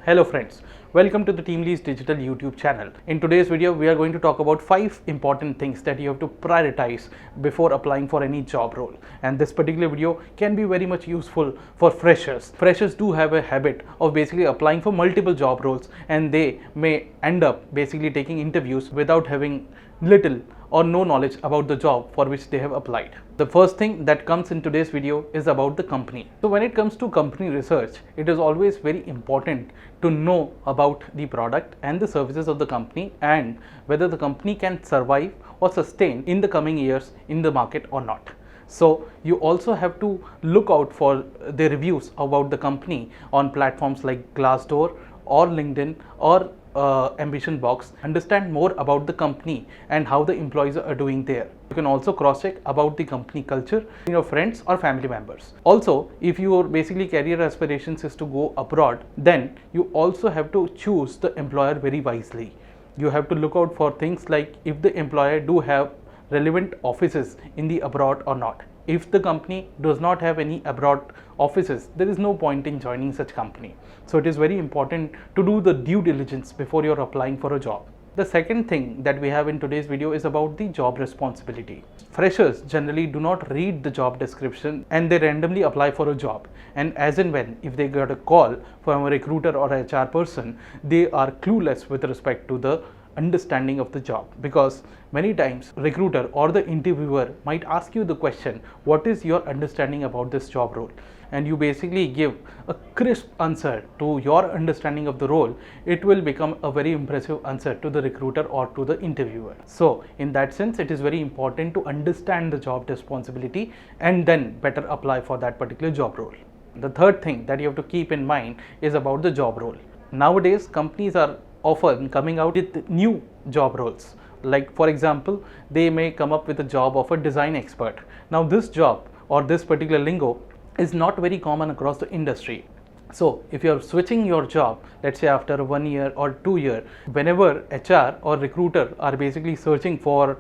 Hello friends, welcome to the TeamLease Digital YouTube channel. In today's video, we are going to talk about 5 important things that you have to prioritize before applying for any job role. And this particular video can be very much useful for freshers. Freshers do have a habit of basically applying for multiple job roles, and they may end up basically taking interviews without having little or no knowledge about the job for which they have applied. The first thing that comes in today's video is about the company. So when it comes to company research, it is always very important to know about the product and the services of the company and whether the company can survive or sustain in the coming years in the market or not. So you also have to look out for the reviews about the company on platforms like Glassdoor or LinkedIn or Ambition Box. Understand more about the company and how the employees are doing there. You can also cross-check about the company culture in your friends or family members. Also, if your basically career aspirations is to go abroad, then you also have to choose the employer very wisely. You have to look out for things like if the employer do have relevant offices in the abroad or not. If the company does not have any abroad offices, there is no point in joining such company. So it is very important to do the due diligence before you're applying for a job. The second thing that we have in today's video is about the job responsibility. Freshers generally do not read the job description and they randomly apply for a job. And as and when, if they get a call from a recruiter or a HR person, they are clueless with respect to the understanding of the job, because many times recruiter or the interviewer might ask you the question, what is your understanding about this job role, and you basically give a crisp answer to your understanding of the role. It will become a very impressive answer to the recruiter or to the interviewer. So in that sense, it is very important to understand the job responsibility and then better apply for that particular job role. The third thing that you have to keep in mind is about the job role. Nowadays companies are often coming out with new job roles. Like for example, they may come up with a job of a design expert. Now this job or this particular lingo is not very common across the industry. So if you are switching your job, let's say after 1 year or 2 years, whenever HR or recruiter are basically searching for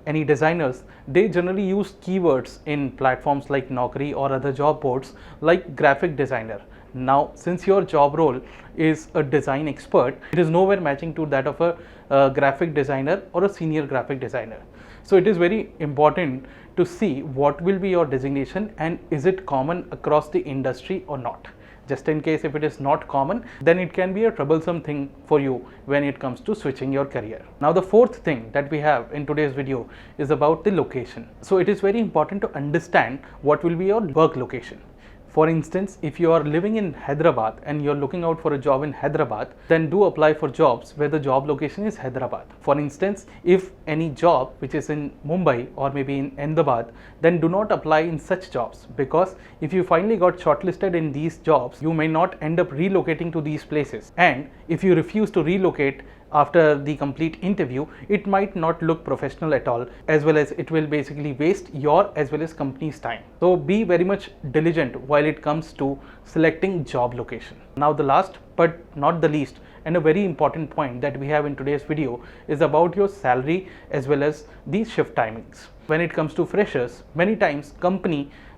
any designers, they generally use keywords in platforms like Naukri or other job boards like graphic designer. Now, since your job role is a design expert, it is nowhere matching to that of a graphic designer or a senior graphic designer. So it is very important to see what will be your designation and is it common across the industry or not. Just in case if it is not common, then it can be a troublesome thing for you when it comes to switching your career. Now the fourth thing that we have in today's video is about the location. So it is very important to understand what will be your work location. For instance, if you are living in Hyderabad and you're looking out for a job in Hyderabad, then do apply for jobs where the job location is Hyderabad. For instance, if any job which is in Mumbai or maybe in Ahmedabad, then do not apply in such jobs, because if you finally got shortlisted in these jobs, you may not end up relocating to these places. And if you refuse to relocate after the complete interview, it might not look professional at all, as well as it will basically waste your as well as company's time. So be very much diligent while it comes to selecting job location. Now the last but not the least and a very important point that we have in today's video is about your salary as well as the shift timings. When it comes to freshers, many times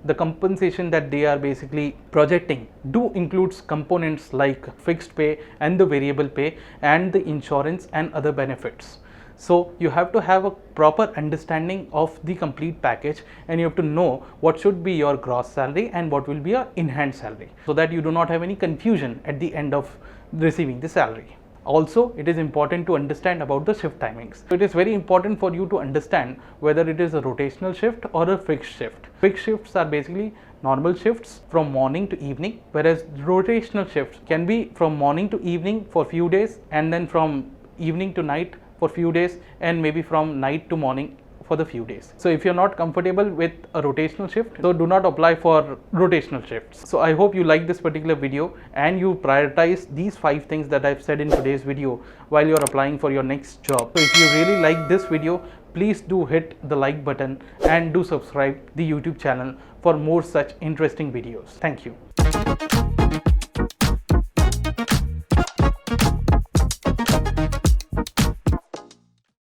the compensation that they are basically projecting do includes components like fixed pay and the variable pay and the insurance and other benefits. So you have to have a proper understanding of the complete package, and you have to know what should be your gross salary and what will be your in-hand salary, so that you do not have any confusion at the end of receiving the salary. Also, it is important to understand about the shift timings. So it is very important for you to understand whether it is a rotational shift or a fixed shift. Fixed shifts are basically normal shifts from morning to evening, whereas rotational shifts can be from morning to evening for few days, and then from evening to night for few days, and maybe from night to morning for the few days. So if you're not comfortable with a rotational shift, so do not apply for rotational shifts. So I hope you like this particular video and you prioritize these 5 things that I've said in today's video while you're applying for your next job. So if you really like this video, please do hit the like button and do subscribe the YouTube channel for more such interesting videos. Thank you.